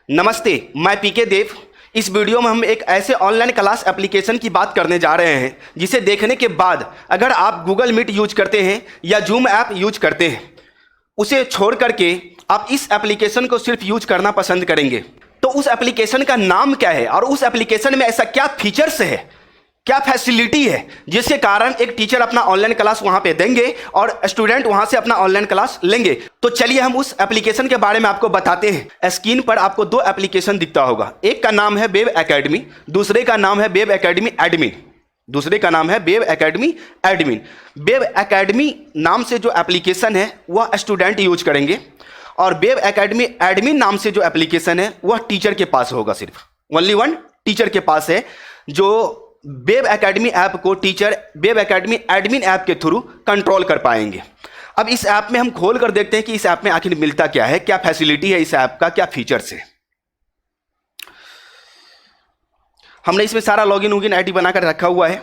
नमस्ते, मैं पीके देव। इस वीडियो में हम एक ऐसे ऑनलाइन क्लास एप्लीकेशन की बात करने जा रहे हैं जिसे देखने के बाद अगर आप गूगल मीट यूज करते हैं या जूम ऐप यूज करते हैं, उसे छोड़ करके आप इस एप्लीकेशन को सिर्फ यूज करना पसंद करेंगे। तो उस एप्लीकेशन का नाम क्या है और उस एप्लीकेशन में ऐसा क्या फीचर्स है, क्या फैसिलिटी है जिसके कारण एक टीचर अपना ऑनलाइन क्लास वहां पे देंगे और स्टूडेंट वहां से अपना ऑनलाइन क्लास लेंगे। तो चलिए हम उस एप्लीकेशन के बारे में आपको बताते हैं। स्क्रीन पर आपको दो एप्लीकेशन दिखता होगा, एक का नाम है वेब एकेडमी, दूसरे का नाम है web academy admin. Web academy नाम से जो एप्लीकेशन है वह स्टूडेंट यूज करेंगे और वेब एकेडमी एडमिन नाम से जो एप्लीकेशन है वह टीचर के पास होगा। सिर्फ ओनली वन टीचर के पास है जो वेब एकेडमी ऐप को teacher web academy admin app के थ्रू कंट्रोल कर पाएंगे। अब इस ऐप में हम खोल कर देखते हैं कि इस ऐप में आखिर मिलता क्या है, क्या फैसिलिटी है इस ऐप का, क्या फीचर्स है। हमने इसमें सारा लॉगिन वोगिन आईडी बनाकर रखा हुआ है।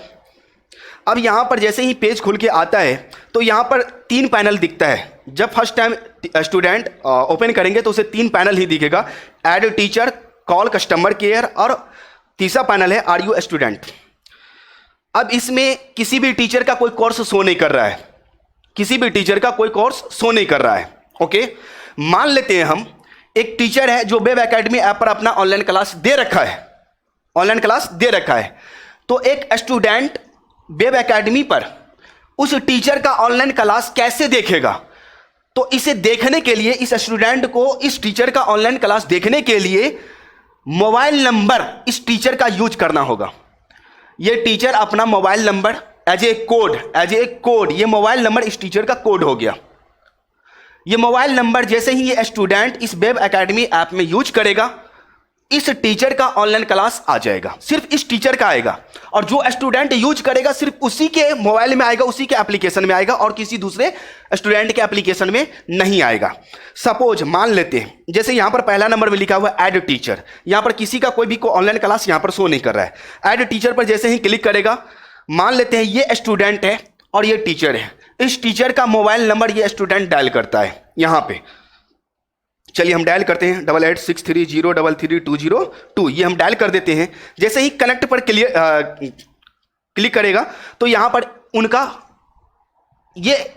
अब यहां पर जैसे ही पेज खुल के आता है तो यहां पर तीन पैनल दिखता है। जब फर्स्ट टाइम स्टूडेंट ओपन करेंगे तो उसे तीन पैनल ही दिखेगा, add teacher, call customer care और तीसरा पैनल है आर यू स्टूडेंट। अब इसमें किसी भी टीचर का कोई कोर्स शो नहीं कर रहा है, ओके। मान लेते हैं हम एक टीचर है जो वेब एकेडमी ऐप पर अपना ऑनलाइन क्लास दे रखा है, तो एक स्टूडेंट वेब एकेडमी पर उस टीचर का ऑनलाइन क्लास कैसे देखेगा। तो इसे देखने के लिए इस स्टूडेंट को इस टीचर का ऑनलाइन क्लास देखने के लिए मोबाइल नंबर इस टीचर का यूज करना होगा। ये टीचर अपना mobile number as a code ये मोबाइल नंबर इस टीचर का कोड हो गया। ये मोबाइल नंबर जैसे ही ये स्टूडेंट इस वेब एकेडमी ऐप में यूज करेगा, इस टीचर का ऑनलाइन क्लास आ जाएगा, सिर्फ इस टीचर का आएगा और जो स्टूडेंट यूज करेगा सिर्फ उसी के मोबाइल में आएगा, उसी के एप्लीकेशन में आएगा और किसी दूसरे स्टूडेंट के एप्लीकेशन में नहीं आएगा। सपोज मान लेते हैं जैसे यहां पर पहला नंबर में लिखा हुआ है ऐड टीचर, यहां पर किसी का कोई भी ऑनलाइन क्लास यहां पर शो नहीं कर रहा है। ऐड टीचर पर जैसे ही क्लिक करेगा, मान लेते हैं ये स्टूडेंट है और ये टीचर है, इस टीचर का मोबाइल नंबर ये स्टूडेंट डायल करता है। यहां पे चलिए हम डायल करते हैं 8863033202, ये हम डायल कर देते हैं। जैसे ही कनेक्ट पर क्लिक करेगा तो यहां पर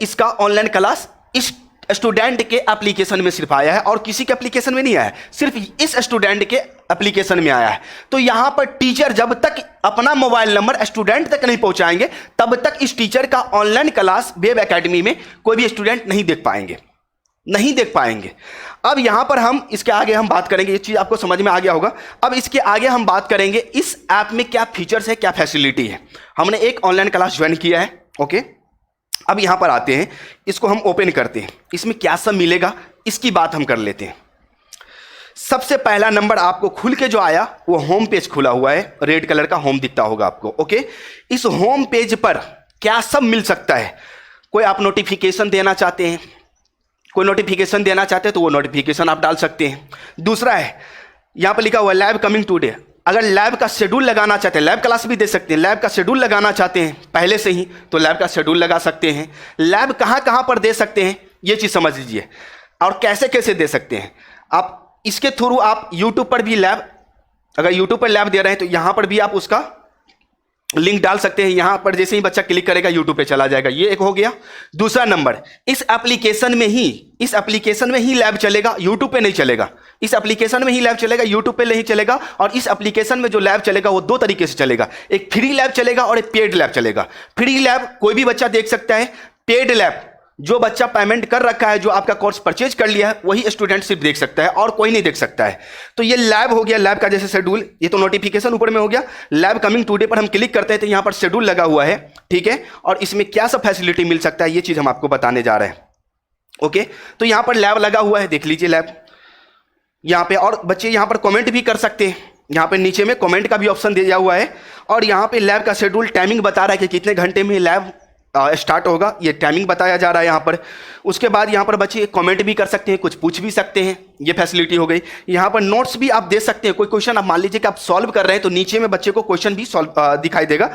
इसका ऑनलाइन क्लास इस स्टूडेंट के एप्लीकेशन में सिर्फ आया है और किसी के एप्लीकेशन में नहीं आया है, सिर्फ इस स्टूडेंट के एप्लीकेशन में आया है। तो यहां पर टीचर जब तक अपना मोबाइल नंबर स्टूडेंट तक नहीं पहुंचाएंगे तब तक इस टीचर का ऑनलाइन क्लास वेब एकेडमी में कोई भी स्टूडेंट नहीं देख पाएंगे। अब यहां पर हम इसके आगे हम बात करेंगे, ये चीज आपको समझ में आ गया होगा। अब इसके आगे हम बात करेंगे इस ऐप में क्या फीचर्स है, क्या फैसिलिटी है। हमने एक ऑनलाइन क्लास ज्वाइन किया है, ओके। अब यहां पर आते हैं, इसको हम ओपन करते हैं, इसमें क्या सब मिलेगा इसकी बात हम कर लेते हैं। सबसे पहला नंबर आपको खुल के जो आया वो होम पेज खुला हुआ है, रेड कलर का होम दिखता होगा आपको, ओके। इस होम पेज पर क्या सब मिल सकता है। कोई आप नोटिफिकेशन देना चाहते हैं तो वो नोटिफिकेशन आप डाल सकते हैं। दूसरा है यहां पर लिखा हुआ है लैब कमिंग टुडे, अगर लैब का शेड्यूल लगाना चाहते हैं, लैब क्लास भी दे सकते हैं, लैब का शेड्यूल लगाना चाहते हैं पहले से ही तो लैब का शेड्यूल लगा सकते हैं। लैब कहां पर दे सकते हैं ये चीज समझ लीजिए और कैसे दे सकते हैं। आप इसके थ्रू आप यूट्यूब पर भी लैब, अगर यूट्यूब पर लैब दे रहे हैं तो यहां पर भी आप उसका लिंक डाल सकते हैं। यहां पर जैसे ही बच्चा क्लिक करेगा यूट्यूब पे चला जाएगा, ये एक हो गया। दूसरा नंबर इस एप्लीकेशन में ही लैब चलेगा, यूट्यूब पे नहीं चलेगा। इस एप्लीकेशन में ही लैब चलेगा, यूट्यूब पे नहीं चलेगा। और इस एप्लीकेशन में जो लैब चलेगा वो दो तरीके से चलेगा, एक फ्री लैब चलेगा और एक पेड लैब चलेगा। फ्री लैब कोई भी बच्चा देख सकता है, पेड लैब जो बच्चा पेमेंट कर रखा है, जो आपका कोर्स परचेज कर लिया है, वही स्टूडेंट सिर्फ देख सकता है और कोई नहीं देख सकता है। तो ये लैब हो गया, लैब का जैसे शेड्यूल, ये तो नोटिफिकेशन ऊपर में हो गया। लैब कमिंग टुडे पर हम क्लिक करते हैं तो यहां पर शेड्यूल लगा हुआ है, ठीक है। और इसमें क्या सब फैसिलिटी मिल सकता है ये चीज हम आपको बताने जा रहे हैं, ओके। तो यहां पर लैब लगा हुआ है, देख लीजिए लैब यहां पे। और बच्चे यहां पर कमेंट भी कर सकते हैं, यहां पे नीचे में कमेंट का भी ऑप्शन दिया हुआ है। और यहां पे लैब का शेड्यूल टाइमिंग बता रहा है कि कितने घंटे में लैब स्टार्ट होगा, ये टाइमिंग बताया जा रहा है यहाँ पर। उसके बाद यहाँ पर बच्चे कमेंट भी कर सकते हैं, कुछ पूछ भी सकते हैं, ये फैसिलिटी हो गई। यहाँ पर नोट्स भी आप दे सकते हैं, कोई क्वेश्चन आप मान लीजिए कि आप सॉल्व कर रहे हैं तो नीचे में बच्चे को क्वेश्चन भी सॉल्व दिखाई देगा,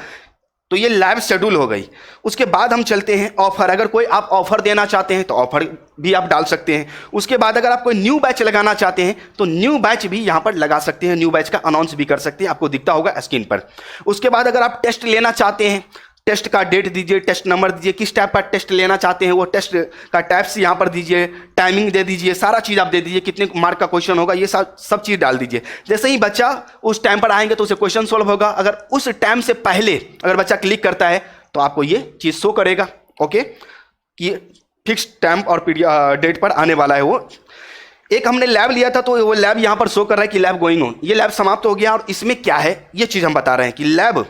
तो ये लैब शेड्यूल हो गई। उसके बाद हम चलते हैं ऑफर। अगर कोई आप ऑफर देना चाहते हैं तो ऑफर भी आप डाल सकते हैं। उसके बाद अगर आप कोई न्यू बैच लगाना चाहते हैं तो न्यू बैच भी यहाँ पर लगा सकते हैं, न्यू बैच का अनाउंस भी कर सकते हैं, आपको दिखता होगा स्क्रीन पर। उसके बाद अगर आप टेस्ट लेना चाहते हैं, टेस्ट का डेट दीजिए, टेस्ट नंबर दीजिए, किस टाइप का टेस्ट लेना चाहते हैं वो टेस्ट का टाइप्स यहाँ पर दीजिए, टाइमिंग दे दीजिए, सारा चीज़ आप दे दीजिए, कितने मार्क का क्वेश्चन होगा ये सब चीज़ डाल दीजिए। जैसे ही बच्चा उस टाइम पर आएंगे तो उसे क्वेश्चन सॉल्व होगा। अगर उस टाइम से पहले अगर बच्चा क्लिक करता है तो आपको ये चीज़ शो करेगा, ओके, कि फिक्स टाइम और डेट पर आने वाला है वो। एक हमने लैब लिया था तो वो लैब यहाँ पर शो कर रहा है कि लैब गोइंग ऑन, ये लैब समाप्त हो गया। और इसमें क्या है ये चीज़ हम बता रहे हैं कि लैब,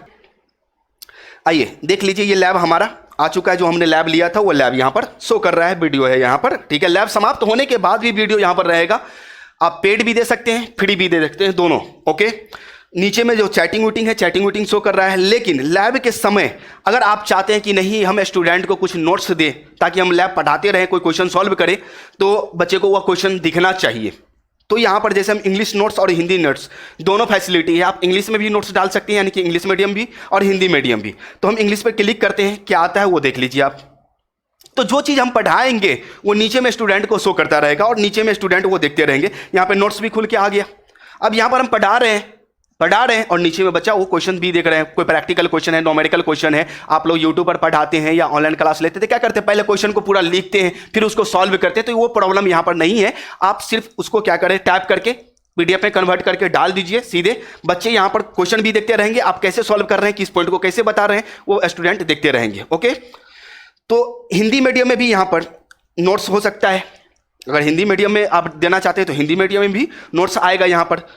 आइए देख लीजिए, ये लैब हमारा आ चुका है। जो हमने लैब लिया था वो लैब यहाँ पर शो कर रहा है, वीडियो है यहाँ पर, ठीक है। लैब समाप्त होने के बाद भी वीडियो यहाँ पर रहेगा। आप पेड भी दे सकते हैं, फ्री भी दे सकते हैं, दोनों, ओके। नीचे में जो चैटिंग वूटिंग है, चैटिंग वूटिंग शो कर रहा है। लेकिन लैब के समय अगर आप चाहते हैं कि नहीं हम स्टूडेंट को कुछ नोट्स दें ताकि हम लैब पढ़ाते रहें, कोई क्वेश्चन सॉल्व करें, तो बच्चे को वह क्वेश्चन दिखना चाहिए। तो यहाँ पर जैसे हम इंग्लिश नोट्स और हिंदी नोट्स दोनों फैसिलिटी है। आप इंग्लिश में भी नोट्स डाल सकते हैं, यानी कि इंग्लिश मीडियम भी और हिंदी मीडियम भी। तो हम इंग्लिश पर क्लिक करते हैं, क्या आता है वो देख लीजिए आप। तो जो चीज़ हम पढ़ाएंगे वो नीचे में स्टूडेंट को शो करता रहेगा और नीचे में स्टूडेंट वो देखते रहेंगे। यहाँ पे नोट्स भी खुल के आ गया। अब यहाँ पर हम पढ़ा रहे हैं और नीचे में बच्चा वो क्वेश्चन भी देख रहे हैं। कोई प्रैक्टिकल क्वेश्चन है, न्यूमेरिकल क्वेश्चन है। आप लोग यूट्यूब पर पढ़ाते हैं या ऑनलाइन क्लास लेते थे, क्या करते हैं, पहले क्वेश्चन को पूरा लिखते हैं फिर उसको सॉल्व करते हैं। तो वो प्रॉब्लम यहाँ पर नहीं है। आप सिर्फ उसको क्या करें, टाइप करके पीडीएफ में कन्वर्ट करके डाल दीजिए सीधे। बच्चे यहाँ पर क्वेश्चन भी देखते रहेंगे, आप कैसे सॉल्व कर रहे हैं, किस पॉइंट को कैसे बता रहे हैं, वो स्टूडेंट देखते रहेंगे, ओके। तो हिंदी मीडियम में भी यहाँ पर नोट्स हो सकता है। अगर हिंदी मीडियम में आप देना चाहते हैं तो हिंदी मीडियम में भी नोट्स आएगा यहाँ पर।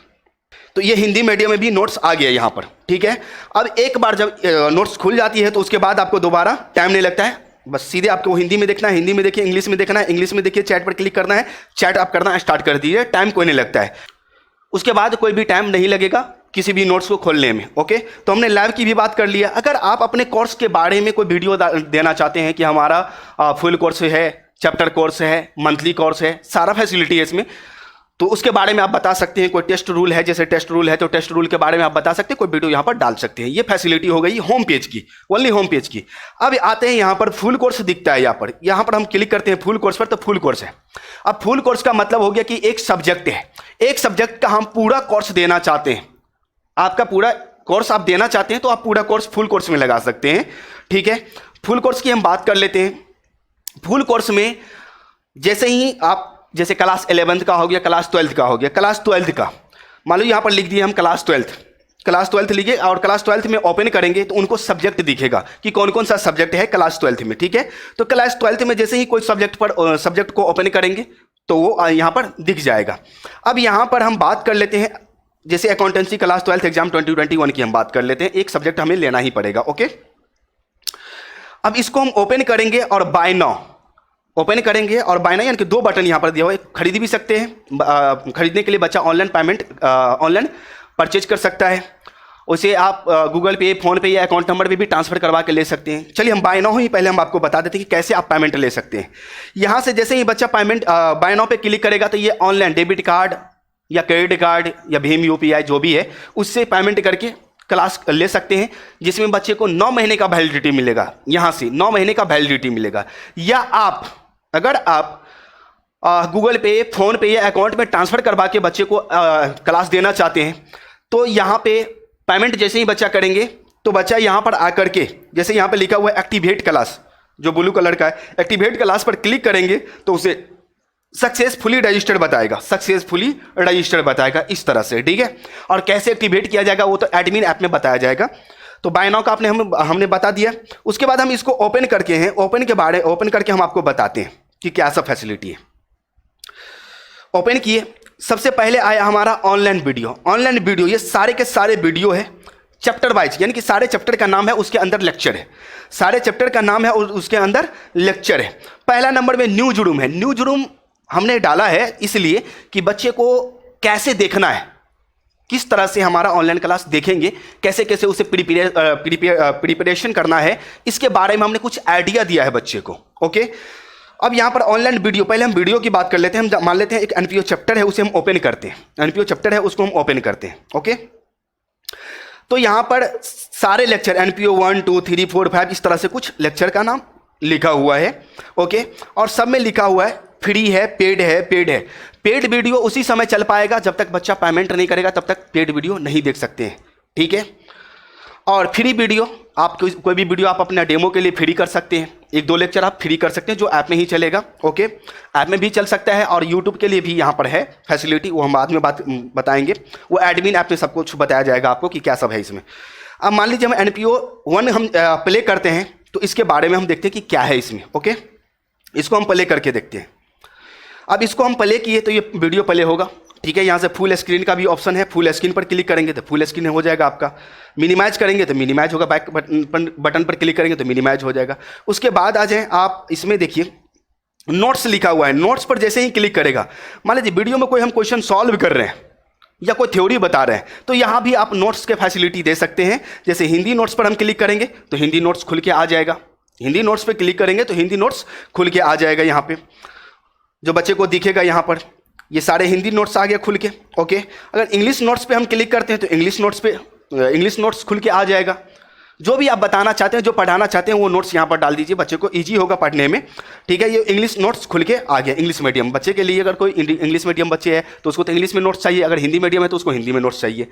तो ये हिंदी मीडियम में भी नोट्स आ गया यहाँ पर, ठीक है। अब एक बार जब नोट्स खुल जाती है तो उसके बाद आपको दोबारा टाइम नहीं लगता है। बस सीधे आपको हिंदी में देखना है, हिंदी में देखिए, इंग्लिश में देखना है, इंग्लिश में देखिए, चैट पर क्लिक करना है, चैट आप करना स्टार्ट कर दीजिए, टाइम कोई नहीं लगता है। उसके बाद कोई भी टाइम नहीं लगेगा किसी भी नोट्स को खोलने में, ओके। तो हमने लैब की भी बात कर लिया। अगर आप अपने कोर्स के बारे में कोई वीडियो देना चाहते हैं कि हमारा फुल कोर्स है, चैप्टर कोर्स है, मंथली कोर्स है, सारा फैसिलिटी है इसमें, तो उसके बारे में आप बता सकते हैं। कोई टेस्ट रूल है, जैसे टेस्ट रूल है तो टेस्ट रूल के बारे में आप बता सकते हैं, कोई वीडियो यहाँ पर डाल सकते हैं। ये फैसिलिटी हो गई होम पेज की, ओनली होम पेज की। अब आते हैं यहाँ पर फुल कोर्स दिखता है यहाँ पर हम क्लिक करते हैं फुल कोर्स पर, तो फुल कोर्स है। अब फुल कोर्स का मतलब हो गया कि एक सब्जेक्ट है, एक सब्जेक्ट का हम पूरा कोर्स देना चाहते हैं। आपका पूरा कोर्स आप देना चाहते हैं तो आप पूरा कोर्स फुल कोर्स में लगा सकते हैं, ठीक है। फुल कोर्स की हम बात कर लेते हैं। फुल कोर्स में जैसे ही आप, जैसे क्लास 11th का हो गया, क्लास 12th का हो गया, क्लास 12th का मान लो यहाँ पर लिख दिए हम क्लास 12th लिखे और क्लास 12th में ओपन करेंगे तो उनको सब्जेक्ट दिखेगा कि कौन कौन सा सब्जेक्ट है क्लास 12th में, ठीक है। तो क्लास 12th में जैसे ही कोई सब्जेक्ट को ओपन करेंगे तो वो यहाँ पर दिख जाएगा। अब यहाँ पर हम बात कर लेते हैं, जैसे अकाउंटेंसी क्लास 12th एग्जाम 2021 की हम बात कर लेते हैं। एक सब्जेक्ट हमें लेना ही पड़ेगा, ओके। अब इसको हम ओपन करेंगे और बाय नाउ ओपन करेंगे और बाय नाउ यानी कि दो बटन यहाँ पर दिया हुआ है। खरीद भी सकते हैं, खरीदने के लिए बच्चा ऑनलाइन पेमेंट, ऑनलाइन परचेज कर सकता है। उसे आप गूगल पे, फोन पे या अकाउंट नंबर पे भी ट्रांसफर करवा के ले सकते हैं। चलिए हम बाय नाउ ही पहले हम आपको बता देते हैं कि कैसे आप पेमेंट ले सकते हैं। यहाँ से जैसे ही बच्चा पेमेंट बाय नाउ पे क्लिक करेगा तो ये ऑनलाइन डेबिट कार्ड या क्रेडिट कार्ड या भीम यूपीआई जो भी है उससे पेमेंट करके क्लास ले सकते हैं, जिसमें बच्चे को 9 महीने का वैलिडिटी मिलेगा। यहाँ से 9 महीने का वैलिडिटी मिलेगा। या आप अगर आप गूगल पे, फोन पे या अकाउंट में ट्रांसफर करवा के बच्चे को क्लास देना चाहते हैं तो यहाँ पे पेमेंट जैसे ही बच्चा करेंगे तो बच्चा यहाँ पर आकर के, जैसे यहाँ पे लिखा हुआ है एक्टिवेट क्लास, जो ब्लू कलर का है, एक्टिवेट क्लास पर क्लिक करेंगे तो उसे सक्सेसफुली रजिस्टर्ड बताएगा, सक्सेसफुली रजिस्टर्ड बताएगा इस तरह से, ठीक है। और कैसे एक्टिवेट किया जाएगा वो तो एडमिन ऐप में बताया जाएगा। तो बाय नाउ का हमने बता दिया। उसके बाद हम इसको ओपन करके हैं, ओपन करके हम आपको बताते हैं कि क्या सब फैसिलिटी है। ओपन किए, सबसे पहले आया हमारा ऑनलाइन वीडियो। ये सारे के सारे वीडियो है चैप्टर वाइज, यानी कि सारे चैप्टर का नाम है, उसके अंदर लेक्चर है। सारे चैप्टर का नाम है और उसके अंदर लेक्चर है। पहला नंबर में न्यूज रूम है। न्यूज रूम हमने डाला है इसलिए कि बच्चे को कैसे देखना है, किस तरह से हमारा ऑनलाइन क्लास देखेंगे, कैसे कैसे उसे प्रिपरेशन करना है, इसके बारे में हमने कुछ आइडिया दिया है बच्चे को, ओके। अब यहाँ पर ऑनलाइन वीडियो, पहले हम वीडियो की बात कर लेते हैं। हम मान लेते हैं एक एनपीओ चैप्टर है, उसे हम ओपन करते हैं। एनपीओ चैप्टर है उसको हम ओपन करते हैं, ओके। तो यहाँ पर सारे लेक्चर NPO 1 2 3 4 5 इस तरह से कुछ लेक्चर का नाम लिखा हुआ है। ओके, और सब में लिखा हुआ है फ्री है, पेड है, पेड है। पेड वीडियो उसी समय चल पाएगा जब तक बच्चा पेमेंट नहीं करेगा, तब तक पेड वीडियो नहीं देख सकते हैं। ठीक है, और फ्री वीडियो आप कोई भी वीडियो आप अपना डेमो के लिए फ्री कर सकते हैं। 1-2 लेक्चर आप फ्री कर सकते हैं जो ऐप में ही चलेगा। ओके, ऐप में भी चल सकता है और यूट्यूब के लिए भी यहाँ पर है फैसिलिटी, वो हम बाद में बताएंगे। वो एडमिन ऐप में सब कुछ बताया जाएगा आपको कि क्या सब है इसमें। अब मान लीजिए हम NPO 1 हम प्ले करते हैं, तो इसके बारे में हम देखते हैं कि क्या है इसमें। ओके, इसको हम प्ले करके देखते हैं। अब इसको हम प्ले किए तो ये वीडियो प्ले होगा। ठीक है, यहाँ से फुल स्क्रीन का भी ऑप्शन है, फुल स्क्रीन पर क्लिक करेंगे तो फुल स्क्रीन हो जाएगा आपका। मिनिमाइज करेंगे तो मिनिमाइज होगा, बैक बटन पर क्लिक करेंगे तो मिनिमाइज हो जाएगा। उसके बाद आ जाए आप इसमें देखिए नोट्स लिखा हुआ है। नोट्स पर जैसे ही क्लिक करेगा, मान लीजिए वीडियो में कोई हम क्वेश्चन सॉल्व कर रहे हैं या कोई थ्योरी बता रहे हैं, तो यहाँ भी आप नोट्स के फैसिलिटी दे सकते हैं। जैसे हिंदी नोट्स पर हम क्लिक करेंगे तो हिंदी नोट्स खुल के आ जाएगा। हिंदी नोट्स पर क्लिक करेंगे तो हिंदी नोट्स खुल के आ जाएगा। यहाँ पे जो बच्चे को दिखेगा यहाँ पर ये सारे हिंदी नोट्स आ गए खुल के। ओके, अगर इंग्लिश नोट्स पे हम क्लिक करते हैं तो इंग्लिश नोट्स खुल के आ जाएगा। जो भी आप बताना चाहते हैं, जो पढ़ाना चाहते हैं, वो नोट्स यहाँ पर डाल दीजिए, बच्चे को इजी होगा पढ़ने में। ठीक है, ये इंग्लिश नोट्स खुल के आ गया। इंग्लिश मीडियम बच्चे के लिए, अगर कोई इंग्लिश मीडियम बच्चे है तो उसको तो इंग्लिश में नोट्स चाहिए, अगर हिंदी मीडियम है तो उसको हिंदी में नोट्स चाहिए।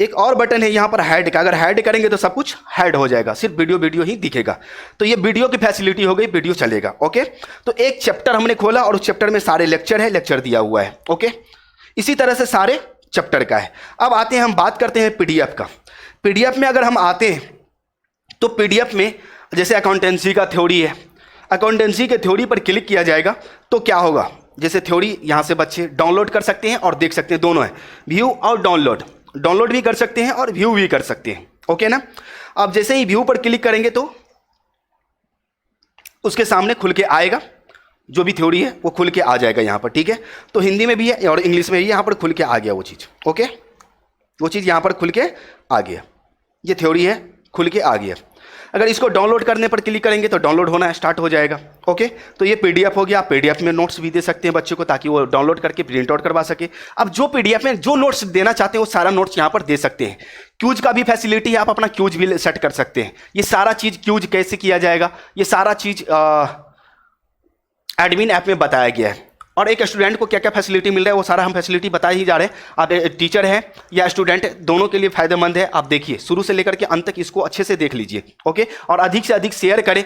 एक और बटन है यहाँ पर हाइड का, अगर हाइड करेंगे तो सब कुछ हाइड हो जाएगा, सिर्फ वीडियो ही दिखेगा। तो ये वीडियो की फैसिलिटी हो गई, वीडियो चलेगा। ओके, तो एक चैप्टर हमने खोला और उस चैप्टर में सारे लेक्चर है, लेक्चर दिया हुआ है। ओके, इसी तरह से सारे चैप्टर का है। अब आते हैं, हम बात करते हैं PDF का। PDF में अगर हम आते हैं तो PDF में जैसे अकाउंटेंसी का थ्योरी है, अकाउंटेंसी के थ्योरी पर क्लिक किया जाएगा तो क्या होगा, जैसे थ्योरी यहाँ से बच्चे डाउनलोड कर सकते हैं और देख सकते हैं, दोनों है, व्यू और डाउनलोड भी कर सकते हैं और व्यू भी कर सकते हैं। ओके ना, अब जैसे ही व्यू पर क्लिक करेंगे तो उसके सामने खुल के आएगा, जो भी थ्योरी है वो खुल के आ जाएगा यहाँ पर। ठीक है, तो हिंदी में भी है और इंग्लिश में भी यहाँ पर खुल के आ गया वो चीज़। ओके, वो चीज़ यहाँ पर खुल के आ गया, ये थ्योरी है खुल के आ गया। अगर इसको डाउनलोड करने पर क्लिक करेंगे तो डाउनलोड होना स्टार्ट हो जाएगा। ओके, तो ये PDF हो गया। आप PDF में नोट्स भी दे सकते हैं बच्चे को, ताकि वो डाउनलोड करके प्रिंट आउट करवा सके। अब जो PDF में जो नोट्स देना चाहते हैं वो सारा नोट्स यहाँ पर दे सकते हैं। क्यूज का भी फैसिलिटी है, आप अपना क्यूज भी सेट कर सकते हैं। ये सारा चीज़ क्यूज कैसे किया जाएगा, ये सारा चीज़ एडमिन ऐप में बताया गया है। और एक स्टूडेंट को क्या क्या फैसिलिटी मिल रहा है वो सारा हम फैसिलिटी बता ही जा रहे हैं। आप टीचर हैं या स्टूडेंट, दोनों के लिए फायदेमंद है। आप देखिए शुरू से लेकर के अंत तक इसको अच्छे से देख लीजिए। ओके, और अधिक से अधिक शेयर करें,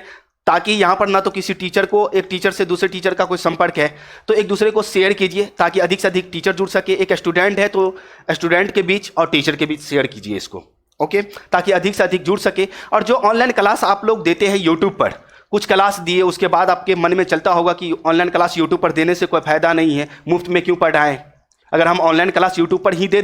ताकि यहाँ पर ना तो किसी टीचर को, एक टीचर से दूसरे टीचर का कोई संपर्क है तो एक दूसरे को शेयर कीजिए, ताकि अधिक से अधिक टीचर जुड़ सके। एक स्टूडेंट है तो स्टूडेंट के बीच और टीचर के बीच शेयर कीजिए इसको। ओके, ताकि अधिक से अधिक जुड़ सके। और जो ऑनलाइन क्लास आप लोग देते हैं यूट्यूब पर, कुछ क्लास दिए उसके बाद आपके मन में चलता होगा कि ऑनलाइन क्लास यूट्यूब पर देने से कोई फ़ायदा नहीं है, मुफ्त में क्यों पढ़ाएं। अगर हम ऑनलाइन क्लास यूट्यूब पर ही दे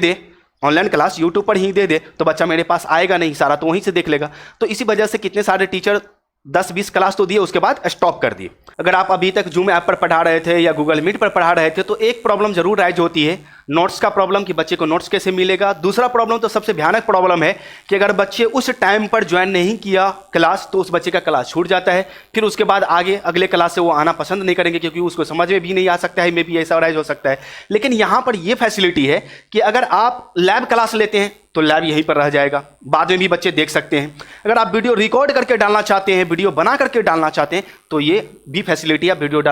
दें तो बच्चा मेरे पास आएगा नहीं, सारा तो वहीं से देख लेगा। तो इसी वजह से कितने सारे टीचर 10-20 क्लास तो दिए, उसके बाद स्टॉप कर दिए। अगर आप अभी तक जूम ऐप पर पढ़ा रहे थे या गूगल मीट पर पढ़ा रहे थे तो एक प्रॉब्लम जरूर राइज होती है, नोट्स का प्रॉब्लम, कि बच्चे को नोट्स कैसे मिलेगा। दूसरा प्रॉब्लम तो सबसे भयानक प्रॉब्लम है कि अगर बच्चे उस टाइम पर ज्वाइन नहीं किया क्लास तो उस बच्चे का क्लास छूट जाता है। फिर उसके बाद आगे अगले क्लास से वो आना पसंद नहीं करेंगे, क्योंकि उसको समझ में भी नहीं आ सकता है, मे भी ऐसा राइज हो सकता है। लेकिन यहाँ पर यह फैसिलिटी है कि अगर आप लैब क्लास लेते हैं तो लैब यहीं पर रह जाएगा, बाद में भी बच्चे देख सकते हैं। अगर आप वीडियो रिकॉर्ड करके डालना चाहते हैं, वीडियो बना करके डालना चाहते हैं, तो ये भी फैसिलिटी, आप वीडियो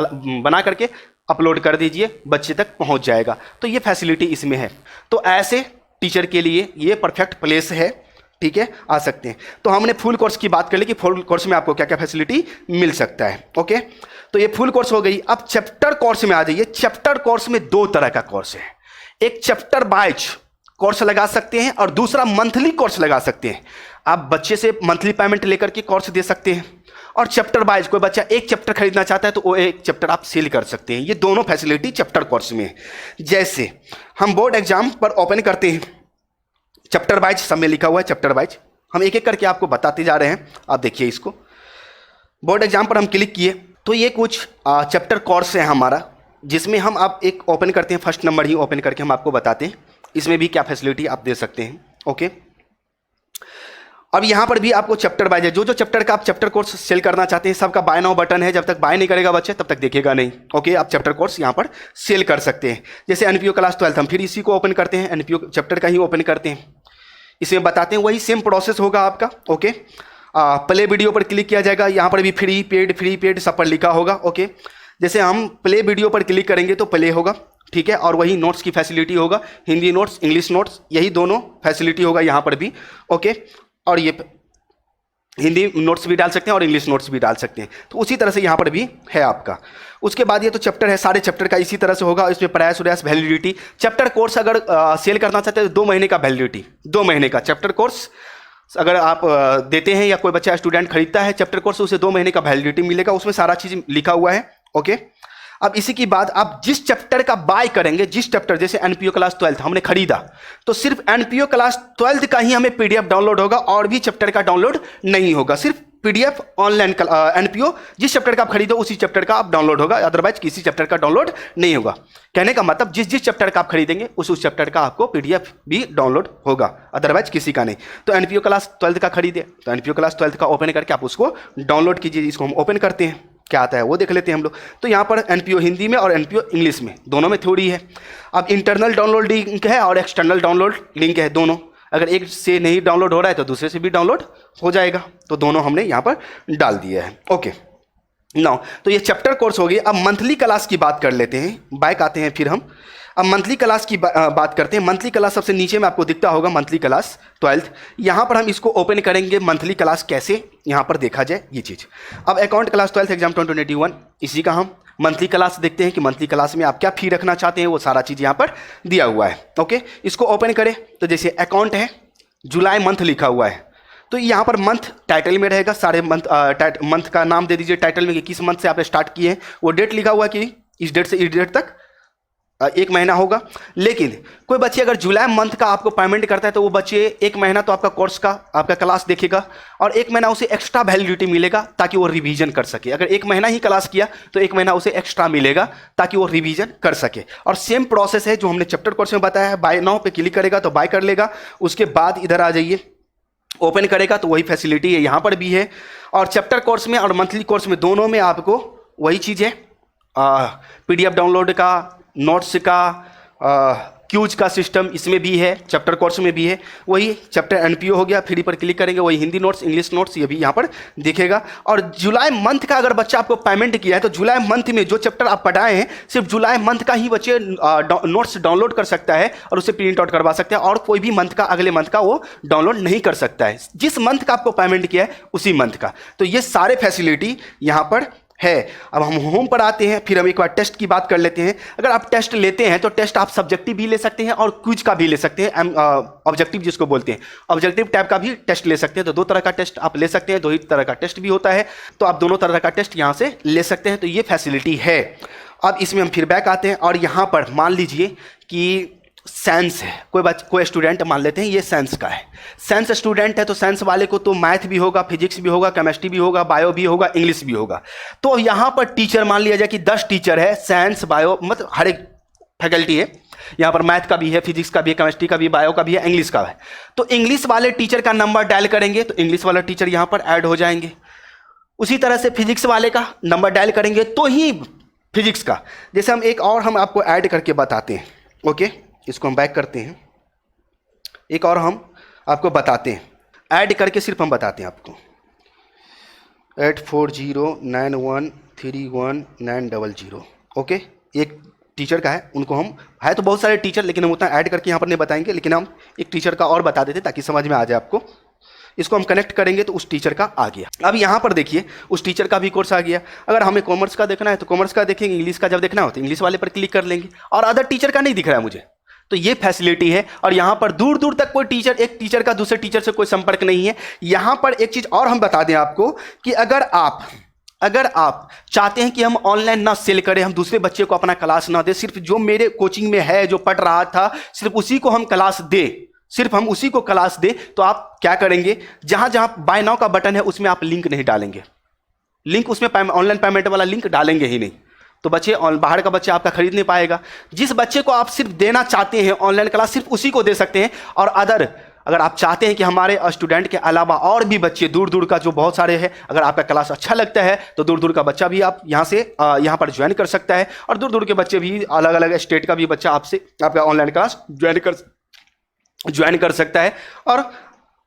बना करके अपलोड कर दीजिए, बच्चे तक पहुंच जाएगा। तो ये फैसिलिटी इसमें है। तो ऐसे टीचर के लिए ये परफेक्ट प्लेस है। ठीक है, आ सकते हैं। तो हमने फुल कोर्स की बात कर ली कि फुल कोर्स में आपको क्या क्या फैसिलिटी मिल सकता है। ओके, तो ये फुल कोर्स हो गई। अब चैप्टर कोर्स में आ जाइए। चैप्टर कोर्स में 2 तरह का कोर्स है, एक चैप्टर वाइज कोर्स लगा सकते हैं और दूसरा मंथली कोर्स लगा सकते हैं। आप बच्चे से मंथली पेमेंट लेकर के कोर्स दे सकते हैं, और चैप्टर वाइज कोई बच्चा एक चैप्टर खरीदना चाहता है तो वो एक चैप्टर आप सेल कर सकते हैं। ये दोनों फैसिलिटी चैप्टर कोर्स में है। जैसे हम बोर्ड एग्जाम पर ओपन करते हैं, चैप्टर वाइज सब में लिखा हुआ है चैप्टर वाइज, हम एक एक करके आपको बताते जा रहे हैं। आप देखिए इसको, बोर्ड एग्जाम पर हम क्लिक किए तो ये कुछ चैप्टर कोर्स है हमारा, जिसमें हम आप एक ओपन करते हैं, फर्स्ट नंबर ही ओपन करके हम आपको बताते हैं इसमें भी क्या फैसिलिटी आप दे सकते हैं। ओके, अब यहाँ पर भी आपको चैप्टर वाइज है, जो चैप्टर का आप चैप्टर कोर्स सेल करना चाहते हैं सबका बाय नाउ बटन है। जब तक बाय नहीं करेगा बच्चे तब तक देखेगा नहीं। ओके, आप चैप्टर कोर्स यहाँ पर सेल कर सकते हैं। जैसे NPO क्लास 12 हम फिर इसी को ओपन करते हैं, NPO चैप्टर का ही ओपन करते हैं। इसमें बताते हैं, वही सेम प्रोसेस होगा आपका। ओके, प्ले वीडियो पर क्लिक किया जाएगा, यहाँ पर भी फ्री पेड सब पर लिखा होगा। ओके, जैसे हम प्ले वीडियो पर क्लिक करेंगे तो प्ले होगा, ठीक है, और वही नोट्स की फैसिलिटी होगा, हिंदी नोट्स, इंग्लिश नोट्स, यही दोनों फैसिलिटी होगा यहाँ पर भी। ओके, और ये हिंदी नोट्स भी डाल सकते हैं और इंग्लिश नोट्स भी डाल सकते हैं, तो उसी तरह से यहाँ पर भी है आपका। उसके बाद ये तो चैप्टर है, सारे चैप्टर का इसी तरह से होगा। इसमें प्रयास उयास वैलिडिटी, चैप्टर कोर्स अगर सेल करना चाहते हैं तो 2 महीने का वैलिडिटी, 2 महीने का चैप्टर कोर्स अगर आप देते हैं या कोई बच्चा स्टूडेंट खरीदता है चैप्टर कोर्स, उसे 2 महीने का वैलिडिटी मिलेगा, उसमें सारा चीज़ लिखा हुआ है। ओके, अब इसी की बात, आप जिस चैप्टर का बाय करेंगे, जिस चैप्टर, जैसे एनपीओ क्लास 12 हमने खरीदा तो सिर्फ एनपीओ क्लास 12 का ही हमें पीडीएफ डाउनलोड होगा और भी चैप्टर का डाउनलोड नहीं होगा। सिर्फ पीडीएफ ऑनलाइन एनपीओ जिस चैप्टर का आप खरीदो उसी चैप्टर का आप डाउनलोड होगा, अदरवाइज किसी चैप्टर का डाउनलोड नहीं होगा। कहने का मतलब जिस चैप्टर का आप खरीदेंगे उस चैप्टर का आपको पीडीएफ भी डाउनलोड होगा, अदरवाइज किसी का नहीं। तो एनपीओ क्लास 12 का खरीदे तो एनपीओ क्लास 12 का ओपन करके आप उसको डाउनलोड कीजिए। इसको हम ओपन करते हैं, क्या आता है वो देख लेते हैं हम लोग। तो यहाँ पर एनपीओ हिंदी में और एनपीओ इंग्लिश में, दोनों में थ्योरी है। अब इंटरनल डाउनलोड लिंक है और एक्सटर्नल डाउनलोड लिंक है, दोनों। अगर एक से नहीं डाउनलोड हो रहा है तो दूसरे से भी डाउनलोड हो जाएगा, तो दोनों हमने यहाँ पर डाल दिया है। ओके, नाउ तो ये चैप्टर कोर्स हो गई। अब मंथली क्लास की बात कर लेते हैं, बैक आते हैं फिर हम। अब मंथली क्लास की बात करते हैं। मंथली क्लास सबसे नीचे में आपको दिखता होगा, मंथली क्लास 12। यहाँ पर हम इसको ओपन करेंगे, मंथली क्लास कैसे यहाँ पर देखा जाए ये चीज़। अब अकाउंट क्लास 12 एग्जाम 2021, इसी का हम मंथली क्लास देखते हैं कि मंथली क्लास में आप क्या फी रखना चाहते हैं, वो सारा चीज़ यहाँ पर दिया हुआ है। ओके, इसको ओपन करें तो जैसे अकाउंट है, जुलाई मंथ लिखा हुआ है, तो यहाँ पर मंथ टाइटल में रहेगा, सारे मंथ का नाम दे दीजिए टाइटल में कि किस मंथ से आप स्टार्ट किए हैं, वो डेट लिखा हुआ कि इस डेट से इस डेट तक 1 महीना होगा। लेकिन कोई बच्चे अगर जुलाई मंथ का आपको पेमेंट करता है तो वो बच्चे 1 महीना तो आपका कोर्स का आपका क्लास देखेगा और 1 महीना उसे एक्स्ट्रा वैलिडिटी मिलेगा ताकि वो रिवीजन कर सके। अगर 1 महीना ही क्लास किया तो 1 महीना उसे एक्स्ट्रा मिलेगा ताकि वो रिवीजन कर सके। और सेम प्रोसेस है जो हमने चैप्टर कोर्स में बताया है, बाय नाउ पे क्लिक करेगा तो बाय कर लेगा, उसके बाद इधर आ जाइए, ओपन करेगा तो वही फैसिलिटी है यहाँ पर भी है। और चैप्टर कोर्स में और मंथली कोर्स में दोनों में आपको वही चीज़ है, पीडीएफ डाउनलोड का, नोट्स का, क्यूज का सिस्टम इसमें भी है, चैप्टर कोर्स में भी है। वही चैप्टर एनपीओ हो गया, फ्री पर क्लिक करेंगे, वही हिंदी नोट्स, इंग्लिश नोट्स ये भी यहाँ पर दिखेगा। और जुलाई मंथ का अगर बच्चा आपको पेमेंट किया है तो जुलाई मंथ में जो चैप्टर आप पढ़ाए हैं सिर्फ जुलाई मंथ का ही बच्चे नोट्स डाउनलोड कर सकता है और उसे प्रिंट आउट करवा सकते हैं, और कोई भी मंथ का अगले मंथ का वो डाउनलोड नहीं कर सकता है, जिस मंथ का आपको पेमेंट किया है उसी मंथ का। तो ये सारे फैसिलिटी यहाँ पर है। अब हम होम पर आते हैं, फिर हम एक बार टेस्ट की बात कर लेते हैं। अगर आप टेस्ट लेते हैं तो टेस्ट आप सब्जेक्टिव भी ले सकते हैं और क्विज का भी ले सकते हैं, ऑब्जेक्टिव जिसको बोलते हैं, ऑब्जेक्टिव टाइप का भी टेस्ट ले सकते हैं। तो 2 तरह का टेस्ट आप ले सकते हैं, 2 ही तरह का टेस्ट भी होता है, तो आप दोनों तरह का टेस्ट यहाँ से ले सकते हैं। तो ये फैसिलिटी है। अब इसमें हम फिर बैक आते हैं और यहाँ पर मान लीजिए कि साइंस है, कोई स्टूडेंट मान लेते हैं ये साइंस का है, साइंस स्टूडेंट है तो साइंस वाले को तो मैथ भी होगा, फिजिक्स भी होगा, केमिस्ट्री भी होगा, बायो भी होगा, इंग्लिश भी होगा। तो यहाँ पर टीचर मान लिया जाए कि 10 टीचर है, साइंस बायो मतलब हर एक फैकल्टी है, यहाँ पर मैथ का भी है, फिजिक्स का भी है, केमिस्ट्री का भी है, बायो का भी है, इंग्लिश का है। तो इंग्लिश वाले टीचर का नंबर डायल करेंगे तो इंग्लिश वाला टीचर यहाँ पर ऐड हो जाएंगे। उसी तरह से फिजिक्स वाले का नंबर डायल करेंगे तो ही फिजिक्स का। जैसे हम एक और हम आपको ऐड करके बताते हैं। ओके, इसको हम बैक करते हैं, एक और हम आपको बताते हैं, ऐड करके सिर्फ हम बताते हैं आपको। 8409131900। ओके, एक टीचर का है, उनको हम है तो बहुत सारे टीचर लेकिन हम उतना ऐड करके यहाँ पर नहीं बताएंगे, लेकिन हम एक टीचर का और बता देते ताकि समझ में आ जाए आपको। इसको हम कनेक्ट करेंगे तो उस टीचर का आ गया। अब यहाँ पर देखिए उस टीचर का भी कोर्स आ गया। अगर हमें कॉमर्स का देखना है तो कॉमर्स का देखेंगे, इंग्लिश का जब देखना हो तो इंग्लिश वाले पर क्लिक कर लेंगे, और अदर टीचर का नहीं दिख रहा है मुझे, तो ये फैसिलिटी है। और यहाँ पर दूर दूर तक कोई टीचर, एक टीचर का दूसरे टीचर से कोई संपर्क नहीं है। यहाँ पर एक चीज़ और हम बता दें आपको कि अगर आप चाहते हैं कि हम ऑनलाइन ना सेल करें, हम दूसरे बच्चे को अपना क्लास ना दें, सिर्फ जो मेरे कोचिंग में है जो पढ़ रहा था सिर्फ उसी को हम क्लास दें, सिर्फ हम उसी को क्लास दें, तो आप क्या करेंगे, जहां जहां बाय नाउ का बटन है उसमें आप लिंक नहीं डालेंगे, लिंक उसमें ऑनलाइन पेमेंट वाला लिंक डालेंगे ही नहीं, तो बच्चे बाहर का बच्चा आपका खरीद नहीं पाएगा। जिस बच्चे को आप सिर्फ देना चाहते हैं ऑनलाइन क्लास सिर्फ उसी को दे सकते हैं। और अगर आप चाहते हैं कि हमारे स्टूडेंट के अलावा और भी बच्चे दूर दूर का जो बहुत सारे हैं, अगर आपका क्लास अच्छा लगता है तो दूर दूर का बच्चा भी आप यहाँ पर ज्वाइन कर सकता है, और दूर दूर के बच्चे भी, अलग अलग स्टेट का भी बच्चा आपसे आपका ऑनलाइन क्लास ज्वाइन ज्वाइन कर सकता है और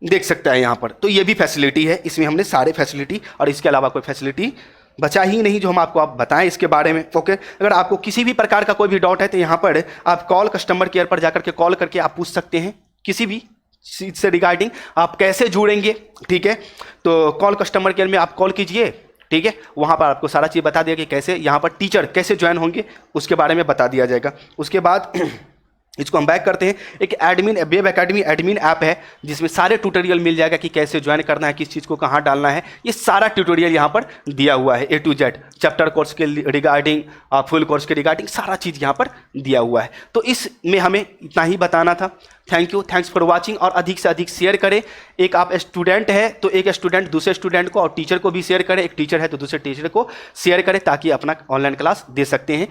देख सकता है यहाँ पर। तो ये भी फैसिलिटी है, इसमें हमने सारे फैसिलिटी और इसके अलावा कोई फैसिलिटी बचा ही नहीं जो हम आपको आप बताएं इसके बारे में। ओके, अगर आपको किसी भी प्रकार का कोई भी डाउट है तो यहाँ पर आप कॉल कस्टमर केयर पर जाकर के कॉल करके आप पूछ सकते हैं किसी भी चीज से रिगार्डिंग आप कैसे जुड़ेंगे। ठीक है, तो कॉल कस्टमर केयर में आप कॉल कीजिए, ठीक है, वहाँ पर आपको सारा चीज़ बता दिया कि कैसे यहाँ पर टीचर कैसे ज्वाइन होंगे उसके बारे में बता दिया जाएगा। उसके बाद इसको हम बैक करते हैं, एक admin web academy admin app है जिसमें सारे ट्यूटोरियल मिल जाएगा कि कैसे ज्वाइन करना है, किस चीज़ को कहाँ डालना है, ये सारा ट्यूटोरियल यहाँ पर दिया हुआ है A to Z, chapter course के रिगार्डिंग फुल कोर्स के रिगार्डिंग सारा चीज़ यहाँ पर दिया हुआ है। तो इसमें हमें इतना ही बताना था। Thank you, thanks for watching, और अधिक से अधिक शेयर करें। एक आप स्टूडेंट है तो एक स्टूडेंट दूसरे स्टूडेंट को और टीचर को भी शेयर करें, एक टीचर है तो दूसरे टीचर को शेयर करें ताकि अपना ऑनलाइन क्लास दे सकते हैं।